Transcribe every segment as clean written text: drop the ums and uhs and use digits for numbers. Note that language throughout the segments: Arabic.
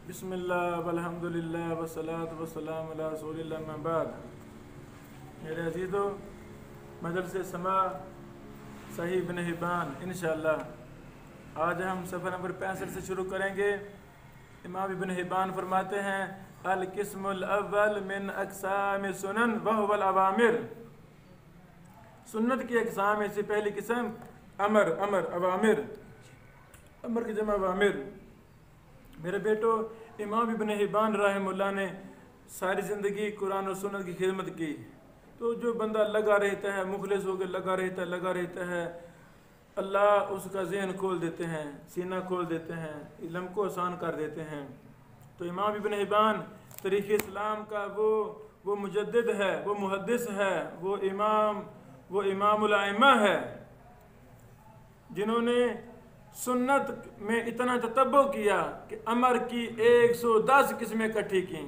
بسم اللہ والحمد للہ والصلاۃ والسلام علی رسول اللہ اما بعد۔ میرے عزیزو، مجلس سما صحیح ابن حبان انشاءاللہ آج ہم صفحہ نمبر 65 سے شروع کریں گے۔ امام ابن حبان فرماتے ہیں القسم الاول من اقسام سنن وهو الاوامر، سنت کی اقسام میں سے پہلی قسم اوامر کی جمع اوامر۔ میرے بیٹو، امام ابن حبان رحمہ اللہ نے ساری زندگی قرآن و سنت کی خدمت کی، تو جو بندہ لگا رہتا ہے، مخلص ہو کے لگا رہتا ہے، اللہ اس کا ذہن کھول دیتے ہیں، سینہ کھول دیتے ہیں، علم کو آسان کر دیتے ہیں۔ تو امام ابن حبان تاریخ اسلام کا وہ مجدد ہے، وہ محدث ہے، وہ امام الائمہ ہے، جنہوں نے سنت میں اتنا تتبع کیا کہ امر کی 110 قسمیں اکٹھی کیں،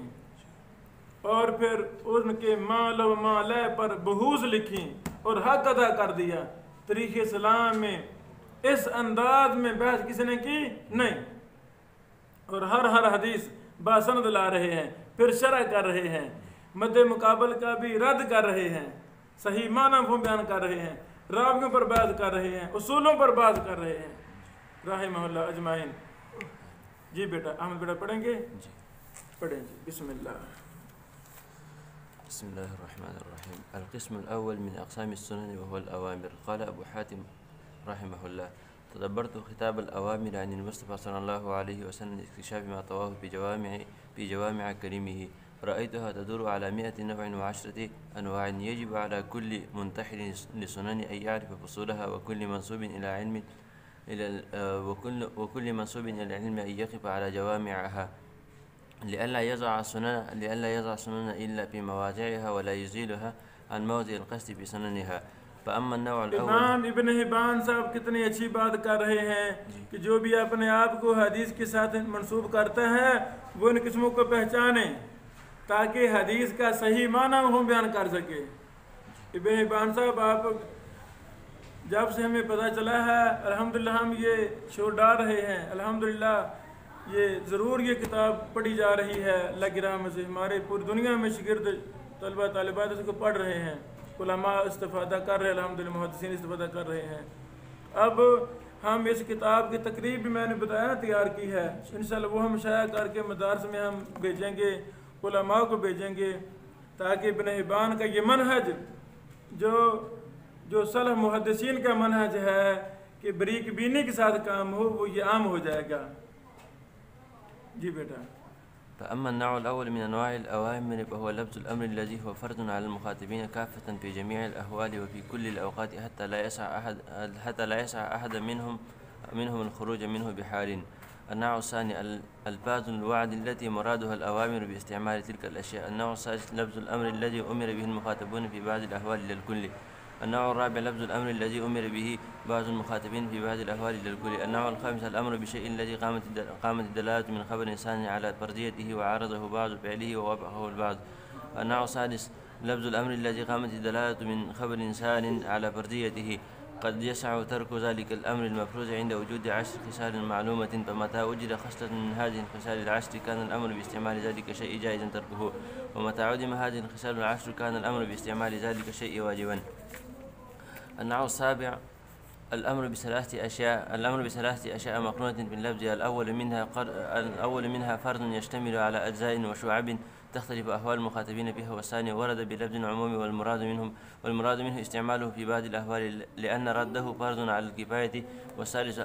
اور پھر ان کے مال و مالے پر بحوث لکھیں اور حق ادا کر دیا۔ تاریخ اسلام میں اس انداز میں بحث کسی نے کی نہیں، اور ہر حدیث باسند لا رہے ہیں، پھر شرح کر رہے ہیں، مد مقابل کا بھی رد کر رہے ہیں، صحیح معنی کو بیان کر رہے ہیں، راویوں پر بات کر رہے ہیں، اصولوں پر بات کر رہے ہیں رحمہ اللہ اجمعین۔ جی بیٹا احمد بیٹا پڑھیں گے؟ جی پڑھیں جی، بسم اللہ۔ بسم الله الرحمن الرحيم. القسم الأول من أقسام السنن وهو الأوامر. قال أبو حاتم رحمه الله: تدبرت خطاب الأوامر عن المصطفى صلى الله عليه وسلم لاكتشاف ما طواه في جوامع كلمه، رأيتها تدور على 100 نوع و10 أنواع. يجب على كل منتحل لسنن أن يعرف فصولها، وكل منسوب إلى علم أن يقف على جوامعها، لئلا يضع السنن إلا في مواضعها ولا يزيلها عن موضع القصد في سننها. فأما النوع الأول، امام ابن حبان صاحب کتنی اچھی بات کر رہے ہیں کہ جو بھی اپنے آپ کو حدیث کے ساتھ منسوب کرتا ہے وہ ان قسموں کو پہچانے تاکہ حدیث کا صحیح معنی وہ بیان کر سکے۔ ابن حبان صاحب، آپ جب سے ہمیں پتہ چلا ہے الحمدللہ ہم یہ شور ڈال رہے ہیں، الحمدللہ یہ ضرور یہ کتاب پڑھی جا رہی ہے اللہ کی رحمت سے، ہمارے پوری دنیا میں شاگرد طلبہ طالبات اس کو پڑھ رہے ہیں، علماء استفادہ کر رہے ہیں، الحمدللہ محدثین استفادہ کر رہے ہیں۔ اب ہم اس کتاب کی تقریب بھی میں نے بتایا تیار کی ہے، انشاءاللہ وہ ہم شائع کر کے مدارس میں ہم بھیجیں گے، علماء کو بھیجیں گے، تاکہ ابن حبان کا یہ منہج جو صلح محدثین کا منہج ہے کہ بریک بینی کے ساتھ کام ہو، وہ یہ عام ہو جائے گا۔ جی بیٹا۔ فأما النوع الأول من أنواع الأوامر فهو لفظ الأمر الذي هو فرض على المخاطبين كافة في جميع الأحوال وفي كل الأوقات حتى لا يسع أحد منهم الخروج منه بحال. النوع الثاني ألفاظ الوعد التي مرادها الأوامر باستعمال تلك الأشياء. النوع الثالث لفظ الأمر الذي أمر به المخاطبون في بعض الأحوال للكل. النوع الرابع لفظ الأمر الذي أمر به بعض المخاطبين في بعض الأحوال للكل. النوع الخامس الأمر بشيء الذي قامت الدلالة من خبر إنسان على فرديته وعارضه بعض فعله ووافقه البعض. النوع السادس لفظ الأمر الذي قامت الدلالة من خبر إنسان على فرديته، قد يسع ترك ذلك الأمر المفروض عند وجود 10 خصال معلومة، فمتى وجد خصلة من هذه الخصال ال10 كان الأمر باستعمال ذلك الشيء جائزا تركه، ومتى عدم هذه الخصال ال10 كان الأمر باستعمال ذلك الشيء واجبا. النوع السابع الأمر بثلاثة أشياء مقرونة باللفظ. الأول منها فرض يشتمل على أجزاء وشعب تختلف أحوال المخاطبين فيها، والثاني ورد بلفظ عمومي والمراد منه استعماله في بعض الأحوال لأن رده فرض على الكفاية، والثالث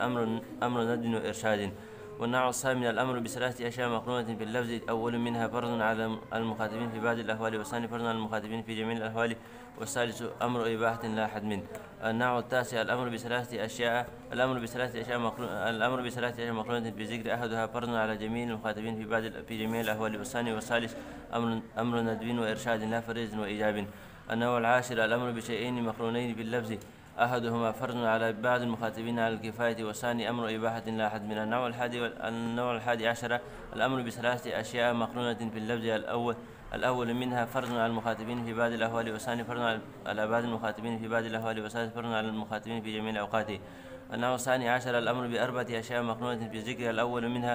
أمر ند وإرشاد. والنوع الثامن الأمر بثلاثة أشياء مقرونة باللفظ. الأول منها فرض على المخاطبين في بعض الأحوال، والثاني فرض على المخاطبين في جميع الأحوال، والثالث أمر إباحة لا حتم. النوع التاسع الأمر بثلاثة أشياء مقرونة بذكر أحدها فرض على جميع المخاطبين في جميع الأحوال، والثالث أمر ندب وإرشاد لا فريض وإيجاب. النوع العاشر الأمر بشيئين مقرونين باللفظ، أحدهما فرض على بعض المخاطبين على الكفاية، والثاني أمر إباحة لا حد من. النوع الحادي عشر الأمر بثلاثة أشياء مقرونة باللفظ. الأول منها فرض على المخاطبين في بعض الأحوال، والثاني فرض على بعض المخاطبين في بعض الأحوال، والثالث فرض على المخاطبين في جميع الأوقات. النوع الثاني عشر الأمر بأربعة أشياء مقرونة بالذكر. الأول منها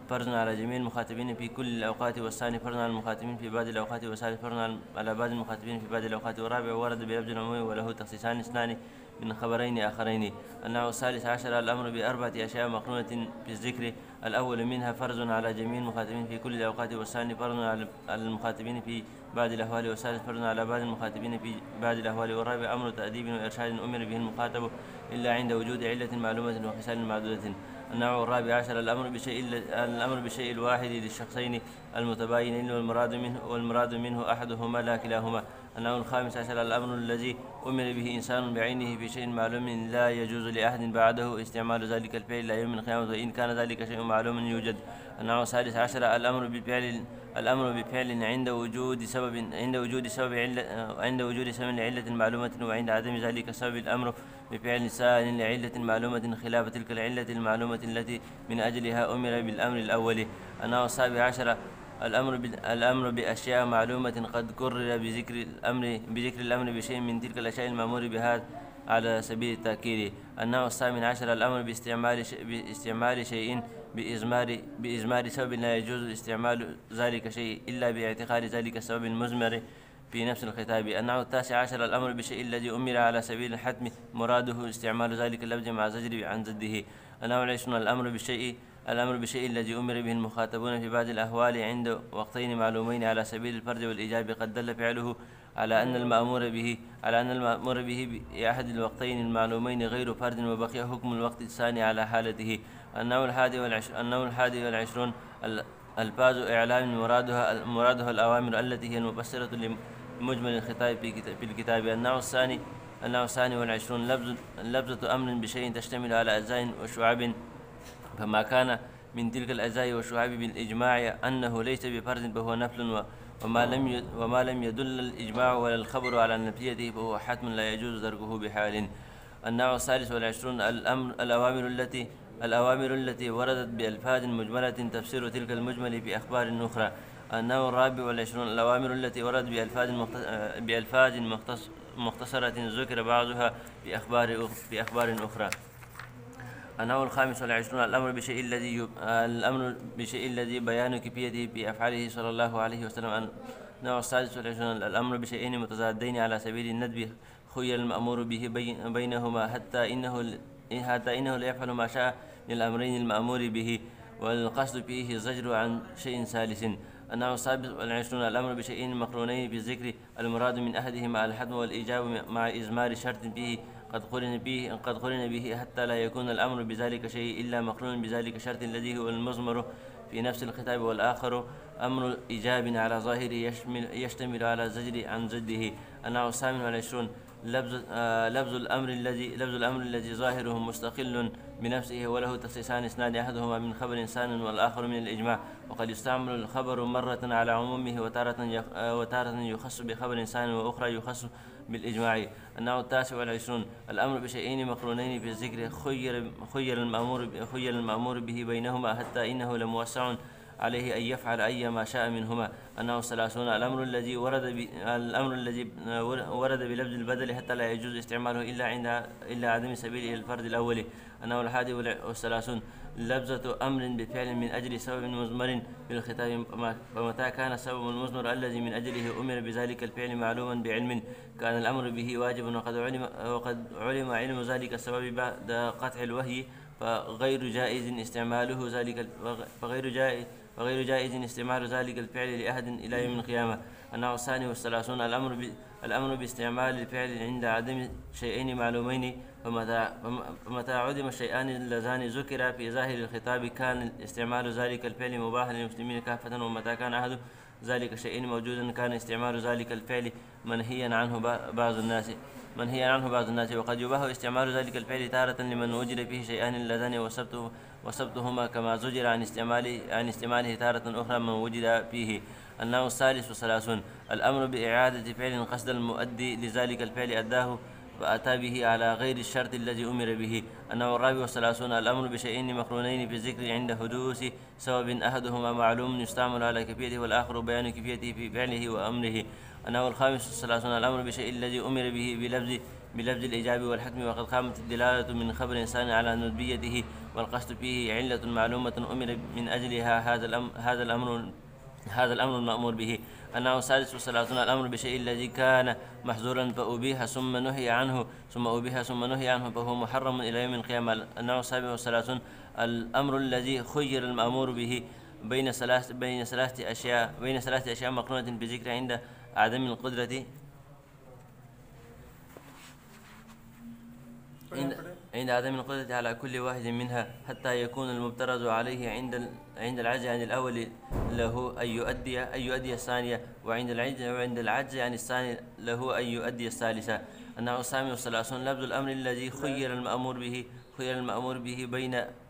فرض على جميع المخاطبين في كل الأوقات، والثاني فرض على المخاطبين في بعض الأوقات، والثالث فرض على بعض المخاطبين في بعض الأوقات، والرابع ورد بلفظ العموم وله تخصيصان اثنان من خبرين آخرين. النوع الثالث عشر الأمر بأربعة أشياء مقرونة في الذكر. الأول منها فرض على جميع المخاطبين في كل الأوقات، والثاني فرض على المخاطبين في بعض الأحوال، والثالث فرض على بعض المخاطبين في بعض الأحوال، والرابع أمر تأديب وإرشاد أمر به المخاطب إلا عند وجود علة معلومة وخصال معدودة. النوع الرابع عشر الأمر بشيء الواحد للشخصين المتباينين والمراد منه أحدهما لا كلاهما. النوع الخامس عشر الأمر الذي أمر به إنسان بعينه في شيء معلوم لا يجوز لأحد بعده استعمال ذلك الفعل إلى يوم القيامة، وإن كان ذلك شيء معلوم يوجد. النوع السادس عشر الأمر بفعل عند وجود سبب لعلة معلومة، وعند عدم ذلك سبب الأمر بفعل ثان لعلة معلومة خلاف تلك العلة المعلومة التي من أجلها أمر بالأمر الأول. النوع السابع عشر الأمر بأشياء معلومة قد كرر بذكر الأمر بشيء من تلك الأشياء المأمور بها على سبيل التأكيد. النوع الثامن عشر الأمر باستعمال شيء بإزمار سبب لا يجوز استعمال ذلك شيء إلا باعتقاد ذلك السبب المزمر في نفس الخطاب. النوع التاسع عشر الأمر بالشيء الذي أمر على سبيل الحتم مراده استعمال ذلك اللفظ مع زجر عن ضده. النوع العشرون الأمر بالشيء الذي أمر به المخاطبون في بعض الأحوال عند وقتين معلومين على سبيل الفرض والإيجاب قد دل فعله على أن المأمور به بأحد الوقتين المعلومين غير فرد، وبقي حكم الوقت الثاني على حالته. النوع الحادي والعشرون ألفاظ إعلام مرادها الأوامر التي هي المفسرة لمجمل الخطاب في الكتاب. النوع الثاني والعشرون لفظة أمر بشيء تشتمل على أجزاء وشعب، فما كان من تلك الأجزاء والشعب بالإجماع أنه ليس بفرد فهو نفل، وما لم يدل الإجماع ولا الخبر على نفيته فهو حتم لا يجوز تركه بحال. النوع الثالث والعشرون الأوامر التي وردت بألفاظ مجملة تفسير تلك المجمل في أخبار أخرى. النوع الرابع والعشرون الأوامر التي وردت بألفاظ مختصرة ذكر بعضها في أخبار أخرى. النوع الخامس والعشرون الأمر بشيء الذي بيان كيفيته بأفعاله صلى الله عليه وسلم. النوع السادس والعشرون الأمر بشيئين متضادين على سبيل الندب خير المأمور به بينهما حتى إنه لا يفعل ما شاء للأمرين المأمور به، والقصد فيه الزجر عن شيء ثالث. النوع السابع والعشرون الأمر بشيئين مقرونين بالذكر المراد من أحدهما الحتم والإيجاب مع إزمار شرط فيه قد قرن به حتى لا يكون الأمر بذلك شيء إلا مقرون بذلك الشرط الذي هو المزمر في نفس الخطاب، والآخر أمر إيجاب على ظاهره يشتمل على الزجر عن ضده. النوع الثامن والعشرون لفظ الأمر الذي ظاهره مستقل بنفسه وله تخصيصان اثنان، أحدهما من خبر إنسان والآخر من الإجماع، وقد يستعمل الخبر مرة على عمومه وتارة يخص بخبر إنسان وأخرى يخص بالإجماع. النوع التاسع والعشرون الأمر بشيئين مقرونين في الذكر خير المأمور به بينهما حتى إنه لموسع عليه أن يفعل أي ما شاء منهما. النوع الثلاثون الأمر الذي ورد بلفظ البدل حتى لا يجوز استعماله إلا عدم سبيل الفرد الأول. النوع الحادي والثلاثون لفظة أمر بفعل من أجل سبب مزمر بالخطاب، فمتى كان السبب المزمر الذي من أجله أمر بذلك الفعل معلوما بعلم كان الأمر به واجبا، وقد علم علم ذلك السبب بعد قطع الوحي، فغير جائز استعمال ذلك الفعل لأحد إلى يوم القيامة. النوع الثاني والثلاثون الأمر باستعمال الفعل عند عدم شيئين معلومين، فمتى عدم الشيئان اللذان ذكر في ظاهر الخطاب كان استعمال ذلك الفعل مباحا للمسلمين كافة، ومتى كان أحد ذلك الشيئين موجودا كان استعمال ذلك الفعل منهيا عنه بعض الناس. وقد يباح استعمال ذلك الفعل تارة لمن وجد فيه شيئان اللذان وسبتهما، كما زجر عن استعماله تارة أخرى من وجد فيه. النوع الثالث والثلاثون الأمر بإعادة فعل قصد المؤدي لذلك الفعل أداه فأتى به على غير الشرط الذي أمر به. النوع الرابع والثلاثون الأمر بشيئين مقرونين في الذكر عند حدوث سبب أحدهما معلوم يستعمل على كيفيته والآخر بيان كيفيته في فعله وأمره. النوع الخامس والثلاثون الأمر بشيء الذي أمر به بلفظ الإيجاب والحكم، وقد قامت الدلالة من خبر إنسان على ندبيته والقصد فيه علة معلومة أمر من أجلها هذا الأمر المأمور به. النوع السادس والثلاثون الأمر بشيء الذي كان محظورا فأبيح ثم نهي عنه فهو محرم إلى يوم القيامة. النوع السابع والثلاثون الأمر الذي خير المأمور به بين ثلاثة أشياء مقرونة بذكر عند عدم القدرة على كل واحد منها، حتى يكون المفترض عليه عند العجز عن الأول له أن يؤدي الثانية، وعند العجز عن الثاني له أن يؤدي الثالثة. النوع الثامن والثلاثون لفظ الأمر الذي خير المأمور به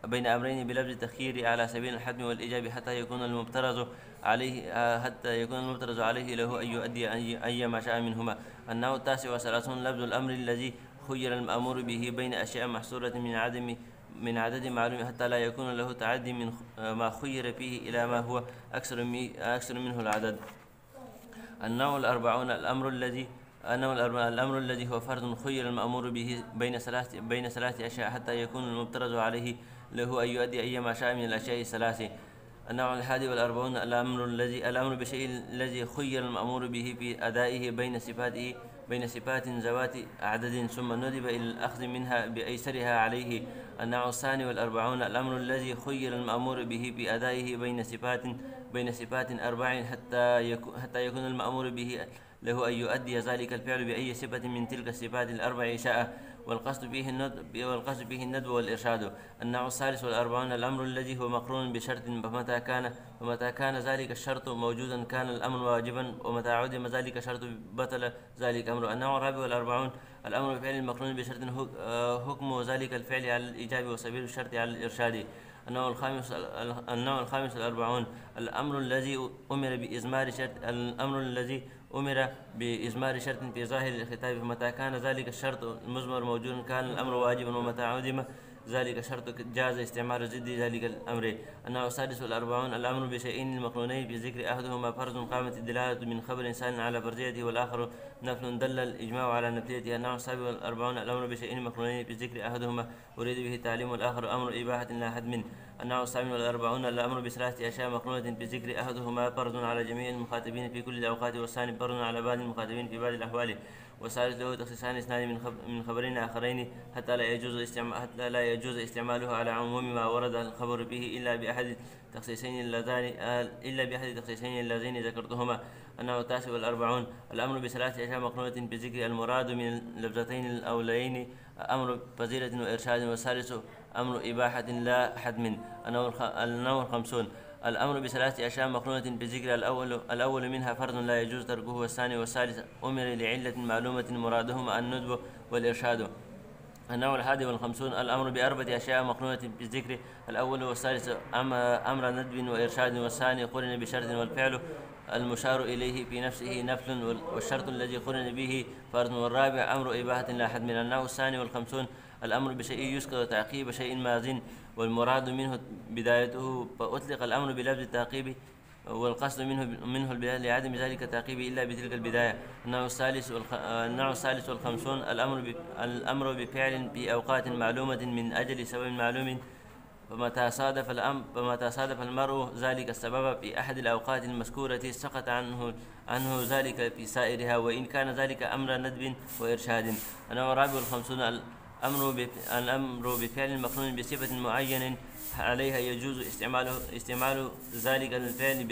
بين أمرين بلفظ التخيير على سبيل الحتم والإيجاب، حتى يكون المفترض عليه له أن يؤدي أي ما شاء منهما. النوع التاسع والثلاثون لفظ الأمر الذي خير المأمور به بين أشياء محصورة من عدد معلوم، حتى لا يكون له تعدي من ما خير فيه إلى ما هو أكثر منه العدد. النوع الأربعون الأمر الذي هو فرض خير المأمور به بين ثلاث أشياء، حتى يكون المفترض عليه له أن يؤدي أي ما شاء من الأشياء الثلاث. النوع الحادي والأربعون الأمر بشيء الذي خير المأمور به في أدائه بين صفات ذوات عدد، ثم ندب إلى الأخذ منها بأيسرها عليه. النوع الثاني والأربعون الأمر الذي خير المأمور به في أدائه بين صفات أربع، حتى يكون المأمور به له أن يؤدي ذلك الفعل بأي صفة من تلك الصفات الأربع شاء، والقصد فيه الندب والإرشاد. النوع الثالث والأربعون الأمر الذي هو مقرون بشرط، فمتى كان ذلك الشرط موجودا كان الأمر واجبا، ومتى عدم ذلك الشرط بطل ذلك الأمر. النوع الرابع والأربعون الأمر بفعل مقرون بشرط، حكم ذلك الفعل على الإيجاب وسبيل الشرط على الإرشاد. النوع الخامس والأربعون الأمر الذي أمر بإزمار شرط في ظاهر الخطاب، فمتى كان ذلك الشرط المزمر موجودا كان الأمر واجبا، ومتى عدم ذلك الشرط جاز استعمال ضد ذلك الأمر. النوع السادس والأربعون الأمر بشيئين المقرونين بذكر أحدهما فرض قامت الدلالة من خبر إنسان على فرضيته، والآخر نفل دل الإجماع على نفليته. النوع السابع والأربعون الأمر بشيئين مقرونين بذكر أحدهما أريد به التعليم، والآخر أمر إباحة لا حد. النوع الثامن والأربعون الأمر بثلاثة أشياء مقرونة بذكر أحدهما فرض على جميع المخاطبين في كل الأوقات، والثاني فرض على بعض المخاطبين في بعض الأحوال، والثالث له تخصيصان اثنان من خبرين آخرين، حتى لا يجوز استعماله على عموم ما ورد الخبر به إلا بأحد التخصيصين اللذين ذكرتهما. النوع التاسع والأربعون الأمر بثلاثة أشياء مقرونة بذكر المراد من اللفظتين الأولين أمر فضيلة وإرشاد، والثالث أمر إباحة لا حتم. النوع الخمسون الأمر بثلاثة أشياء مقرونة بذكر الأول منها فرض لا يجوز تركه، والثاني والثالث أمر لعلة معلومة مرادهما الندب والإرشاد. النوع الحادي والخمسون الأمر بأربعة أشياء مقرونة بالذكر الأول والثالث أمر ندب وإرشاد، والثاني قرن بشرط، والفعل المشار إليه في نفسه نفل، والشرط الذي قرن به فرض، والرابع أمر إباحة لا حد. النوع الثاني والخمسون الأمر بشيء يذكر تعقيب شيء ماضٍ والمراد منه بدايته، فأطلق الأمر بلفظ التعقيب، والقصد منه البداية لعدم ذلك التعقيب إلا بتلك البداية. النوع الثالث والخمسون الأمر بفعل في أوقات معلومة من أجل سبب معلوم، فمتى صادف المرء ذلك السبب في أحد الأوقات المذكورة سقط عنه ذلك في سائرها، وإن كان ذلك أمر ندب وإرشاد. النوع الرابع والخمسون الأمر بفعل مقرون بصفة معين عليها يجوز استعمال ذلك الفعل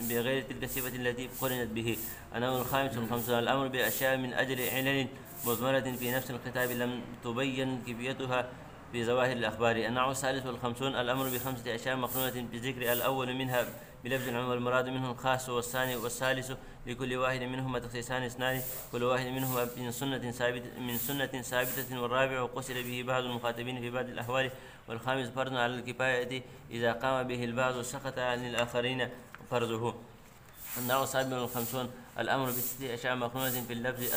بغير تلك الصفة التي قرنت به. النوع الخامس والخمسون الأمر بأشياء من أجل علل مضمرة في نفس الخطاب لم تبين كيفيتها في ظواهر الأخبار. النوع الثالث والخمسون الأمر بخمسة أشياء مقرونة بذكر الأول منها بلفظ العام والمراد منه الخاص، والثاني والثالث لكل واحد منهما تخصيصان اثنان كل واحد منهما من سنة ثابتة، والرابع قصد به بعض المخاطبين في بعض الأحوال، والخامس فرض على الكفاية إذا قام به البعض سقط عن الآخرين فرضه. النوع السابع والخمسون الأمر بستة أشياء مقرونة في اللفظ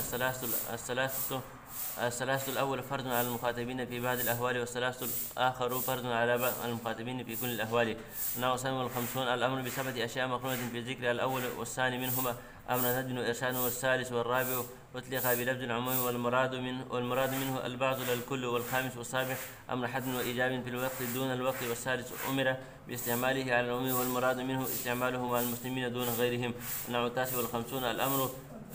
الثلاثة الثلاثة الأول فرض على المخاطبين في بعض الأحوال، والثلاثة الآخر فرض على المخاطبين في كل الأحوال. النوع 57 الأمر بسبعة أشياء مقرونة في ذكر الأول والثاني منهما أمر ندب وإرشاد، والثالث والرابع أطلق بلفظ العموم والمراد منه البعض لا الكل، والخامس والسابع أمر حد وإيجاب في الوقت دون الوقت، والسادس أمر باستعماله على العموم والمراد منه استعماله مع المسلمين دون غيرهم. النوع 59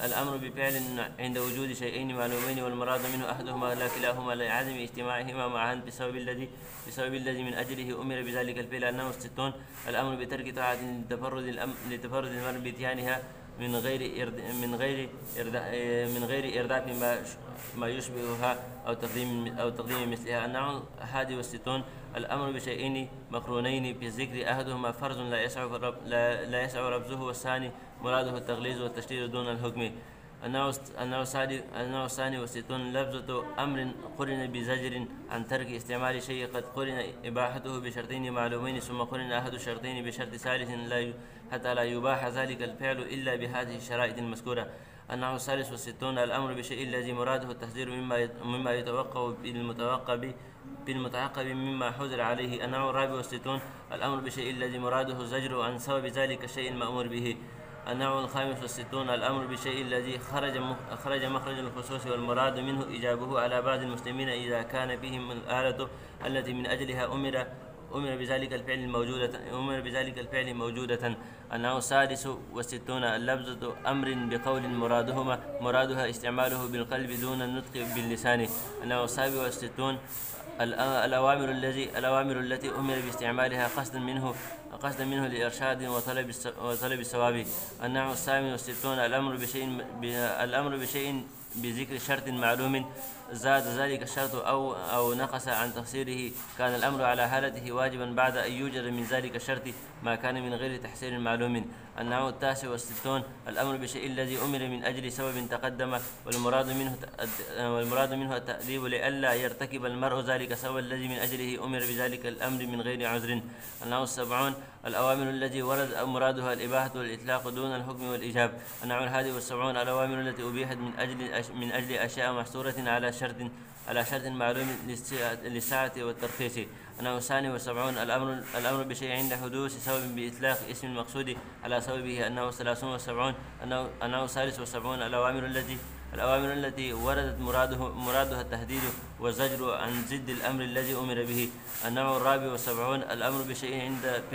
الأمر بفعل عند وجود شيئين معلومين والمراد منه أحدهما لا كلاهما لعدم اجتماعهما معا بسبب الذي من أجله أمر بذلك الفعل. النوع 60 الأمر بترك طاعة لتفرد المرء بإتيانها من غير إرداف ما يشبهها أو تقديم مثلها. النوع 61 الأمر بشيئين مقرونين في الذكر أحدهما فرض لا يسع لفظه، والثاني مراده التغليظ والتشديد دون الحكم. النوع الثاني والستون لفظة أمر قرن بزجر عن ترك استعمال شيء قد قرن إباحته بشرطين معلومين، ثم قرن أحد الشرطين بشرط ثالث حتى لا يباح ذلك الفعل إلا بهذه الشرائط المذكورة. النوع الثالث والستون الأمر بشيء الذي مراده التحذير مما يتوقع بالمتعقب مما حذر عليه. النوع الرابع والستون الأمر بشيء الذي مراده الزجر عن سبب ذلك الشيء المأمور به. النوع الخامس والستون الأمر بشيء الذي خرج مخرج الخصوص والمراد منه إيجابه على بعض المسلمين إذا كان بهم الآلة التي من أجلها أمر بذلك الفعل موجودة. النوع السادس والستون اللفظة أمر بقول مرادها استعماله بالقلب دون النطق باللسان. النوع السابع والستون الأوامر التي أمر باستعمالها قصدا منه لإرشاد وطلب الثواب. النوع الثامن والستون الأمر بشيء بذكر شرط معلوم زاد ذلك الشرط أو نقص عن تقصيره، كان الأمر على حالته واجبا بعد أن يوجد من ذلك الشرط ما كان من غير تحسين معلوم. النوع التاسع والستون الأمر بشيء الذي أمر من أجل سبب تقدم والمراد منه التأديب لئلا يرتكب المرء ذلك السبب الذي من أجله أمر بذلك الأمر من غير عذر. النوع السبعون الأوامر التي ورد مرادها الإباحة والإطلاق دون الحكم والإيجاب. النوع الحادي والسبعون الأوامر التي أبيحت من أجل أشياء محصورة على شرط معلوم للسعة والترخيص. النوع الثاني والسبعون الأمر بشيء عند حدوث سبب بإطلاق اسم المقصود على سببه. النوع الثلاثون والسبعون النوع الثالث والسبعون الأوامر التي وردت مرادها التهديد والزجر عن ضد الأمر الذي أمر به. النوع الرابع والسبعون الأمر بشيء عند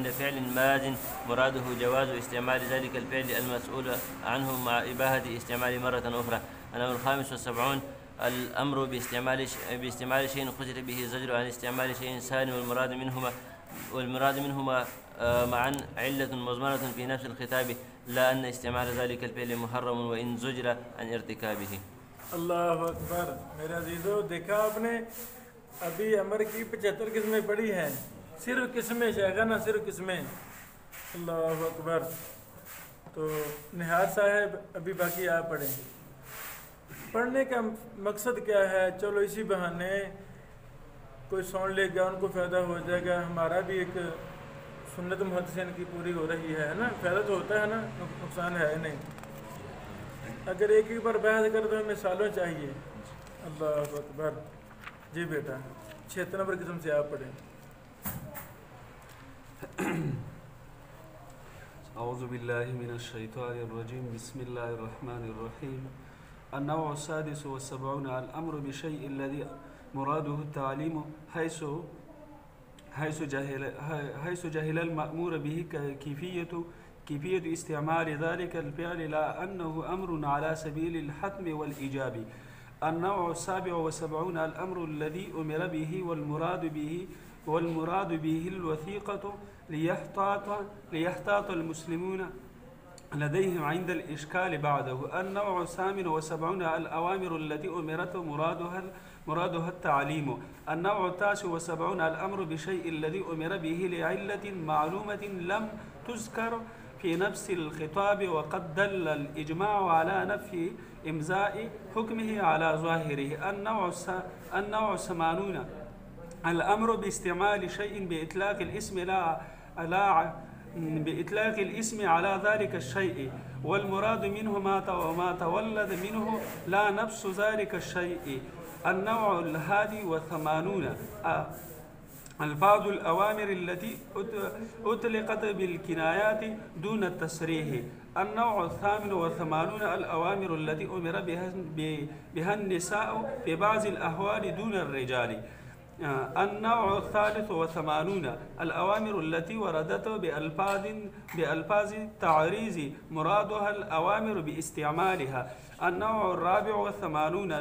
فعل ماض مراده جواز استعمال ذلك الفعل المسؤول عنه مع إباحة استعمال مرة أخرى. النوع الخامس والسبعون الأمر باستعمال شيء قصد به الزجر عن استعمال شيء ثاني والمراد منهما معا علة مضمرة في نفس الخطاب، لا أن استعمال ذلك الفعل محرم وإن زجر عن ارتكابه. अल्लाह अकबर। मेरे अजीजों, देखा आपने अभी अमर की 75 किस्में पढ़ी हैं, सिर्फ किस्में शेखाना, सिर्फ किस्में। अल्लाह अकबर। तो निहार साहब अभी बाकी आप पढ़ें। पढ़ने का मकसद क्या है? चलो इसी बहाने कोई सुन लेगा, उनको फ़ायदा हो जाएगा, हमारा भी एक सुन्नत मुहद्दिसीन की पूरी हो रही है ना। फ़ायदा तो होता है ना, नुकसान है नहीं। अगर एक बार बहस कर तो हमें सालों चाहिए। अल्लाह अकबर। जी बेटा 76 नंबर किस्म से आप पढ़ें। أعوذ بالله من الشيطان الرجيم بسم الله الرحمن الرحيم. النوع السادس والسبعون الأمر بشيء الذي مراده التعليم حيث جهل المأمور به كيفية استعمال ذلك الفعل لا أنه أمر على سبيل الحتم والإيجاب. النوع السابع والسبعون الأمر الذي أمر به والمراد به الوثيقة ليحتاط المسلمون لديهم عند الإشكال بعده. النوع الثامن والسبعون الأوامر التي أمرت مرادها التعليم. النوع التاسع والسبعون الأمر بشيء الذي أمر به لعلة معلومة لم تذكر في نفس الخطاب وقد دل الإجماع على نفي إمزاء حكمه على ظاهره. النوع الثمانون الأمر باستعمال شيء بإطلاق الاسم بإطلاق الاسم على ذلك الشيء، والمراد منه ما تولد منه لا نفس ذلك الشيء. النوع 81 ألفاظ الأوامر التي أطلقت بالكنايات دون التصريح. النوع 88 الأوامر التي أمر بها النساء في بعض الأحوال دون الرجال. النوع 83 الأوامر التي وردت بألفاظ تعريض مرادها الأوامر باستعمالها. النوع 84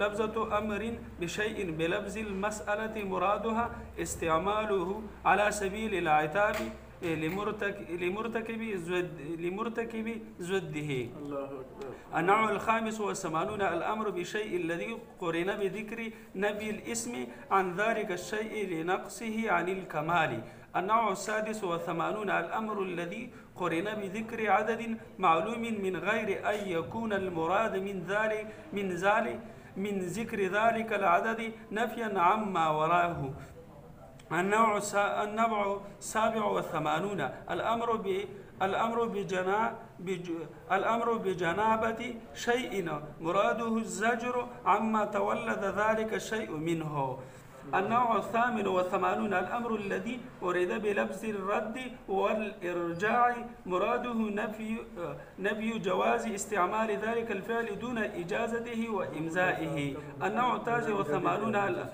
لفظة أمر بشيء بلفظ المسألة مرادها استعماله على سبيل العتاب لمرتكب زده. الله أكبر. النوع 85 الأمر بشيء الذي قرن بذكر نفي الاسم عن ذلك الشيء لنقصه عن الكمال. النوع 86 الأمر الذي قرن بذكر عدد معلوم من غير أن يكون المراد من ذكر ذلك العدد نفيا عما وراه. النوع 87 الأمر بجنابة شيء مراده الزجر عما تولد ذلك الشيء منه. النوع 88 الأمر الذي ورد بلفظ الرد والإرجاع مراده نفي جواز استعمال ذلك الفعل دون إجازته وإمزائه. النوع 89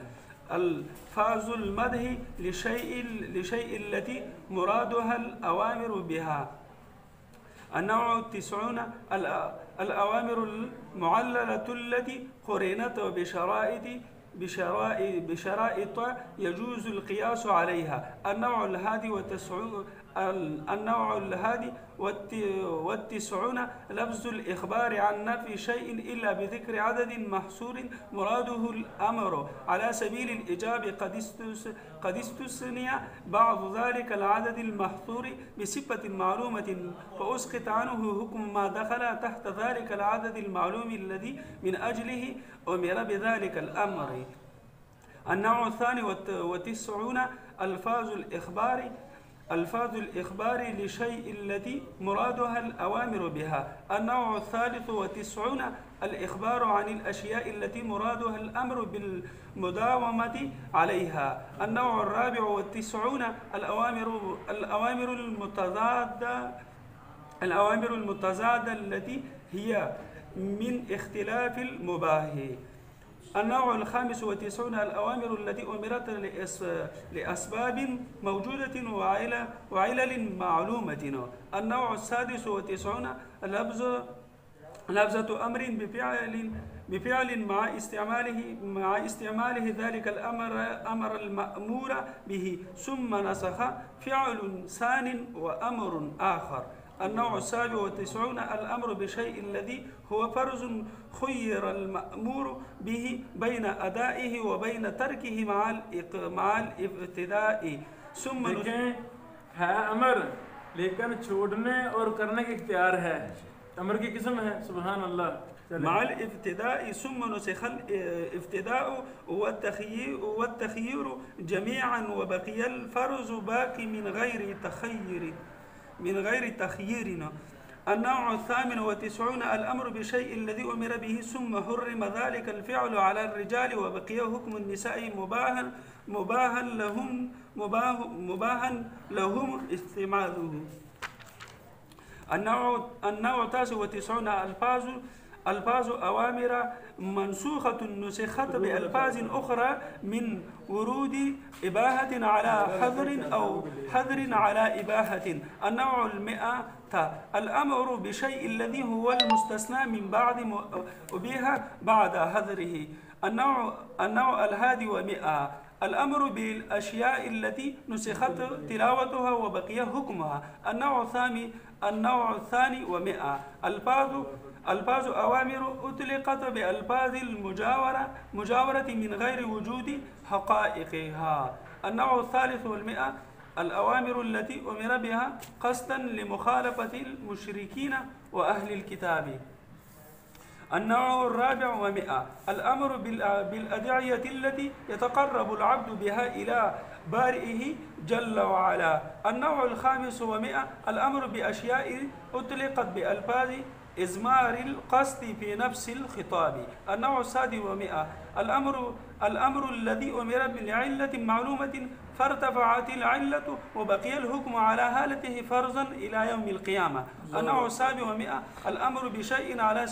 الفاظ المدح لشيء التي مرادها الأوامر بها. النوع 90 الأوامر المعللة التي قرنت بشرائط يجوز القياس عليها. النوع 91 لفظ الإخبار عن نفي شيء إلا بذكر عدد محصور مراده الأمر على سبيل الإيجاب قد استثني بعض ذلك العدد المحصور بصفة معلومة فأسقط عنه حكم ما دخل تحت ذلك العدد المعلوم الذي من أجله أمر بذلك الأمر. النوع 92 ألفاظ الإخبار لشيء التي مرادها الأوامر بها. النوع 93 الإخبار عن الأشياء التي مرادها الأمر بالمداومة عليها. النوع 94 الأوامر المتضادة التي هي من اختلاف المباح. النوع 95 الأوامر التي أمرت لأسباب موجودة وعلل معلومة. النوع 96 لفظة أمر بفعل مع استعماله ذلك الأمر المأمور به ثم نسخ فعل ثان وأمر آخر. النوع 97 الأمر بشيء الذي هو فرض خير المأمور به بين أدائه وبين تركه مع الابتداء ثم है अमर लेकिन छोड़ने और करने के इख्तियार है। अमर की किस्म है सुभान अल्लाह। مع الابتداء ثم نسخ الابتداء والتخيير جميعا وبقي الفرض باقي من غير تخييرنا. النوع 98 الأمر بشيء الذي أمر به ثم حرم ذلك الفعل على الرجال وبقي حكم النساء مباها لهم استعماله. النوع 99 ألفاظ أوامر منسوخة نسخت بألفاظ أخرى من ورود إباحة على حظر أو حظر على إباحة. النوع 100 الأمر بشيء الذي هو المستثنى من بعد أبيح بعد حظره. النوع 101 الأمر بالأشياء التي نسخت تلاوتها وبقي حكمها. النوع 200 ألفاظ أوامر أطلقت بألفاظ المجاورة من غير وجود حقائقها. النوع 100 الأوامر التي أمر بها قصدا لمخالفة المشركين وأهل الكتاب. النوع 400 الأمر بالأدعية التي يتقرب العبد بها إلى بارئه جل وعلا. النوع الخامس ومئة الأمر بأشياء أطلقت بألفاظ إزمار القصد في نفس الخطاب. النوع السادس ومئة الأمر الذي أمر بعلة معلومة فارتفعت العلة وبقي الحكم على حالته فرضا إلى يوم القيامة. النوع السابع ومئة الأمر بشيء على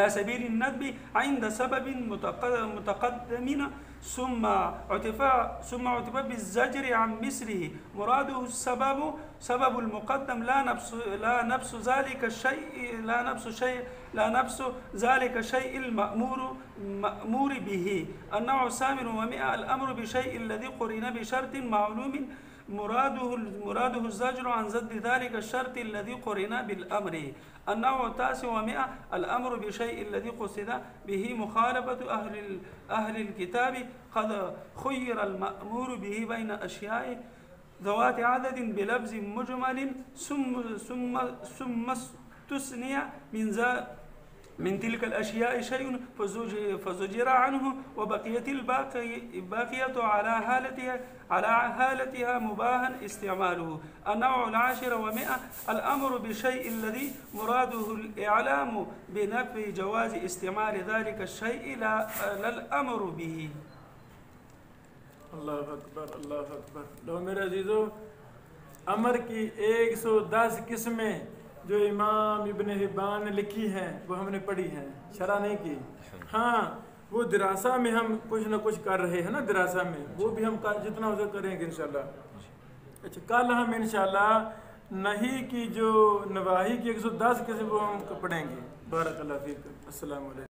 سبيل الندب عند سبب متقدم ثم عتب بالزجر عن مثله، مراده سبب المقدم لا نفس ذلك الشيء المأمور به. النوع الثامن ومئة الأمر بشيء الذي قرن بشرط معلوم مراده الزجر عن ضد ذلك الشرط الذي قرن بالأمر. النوع التاسع ومئة الأمر بشيء الذي قصد به مخالفة أهل الكتاب، قد خير المأمور به بين أشياء ذوات عدد بلفظ مجمل ثم استثني من تلك الأشياء شيء فزجر عنه وبقيت الباقية على حالتها مباحا استعماله. النوع العاشر ومئة الأمر بشيء الذي مراده الإعلام بنفي جواز استعمال ذلك الشيء لا الأمر به. अल्लाह अकबर अल्लाह अकबर। लो मेरे अजीज़ों, अमर की 110 किस्में जो इमाम इब्न हिब्बान ने लिखी हैं वो हमने पढ़ी हैं, शरह नहीं की। हाँ, वो दिरासा में हम कुछ ना कुछ कर रहे हैं ना, दिरासा में वो भी हम जितना उसे करेंगे इंशाल्लाह। अच्छा, कल हम इंशाल्लाह नहीं की जो नवाही की 110 किस्म वो हम पढ़ेंगे। बारक अल्लाह फीक। अस्सलाम वालेकुम।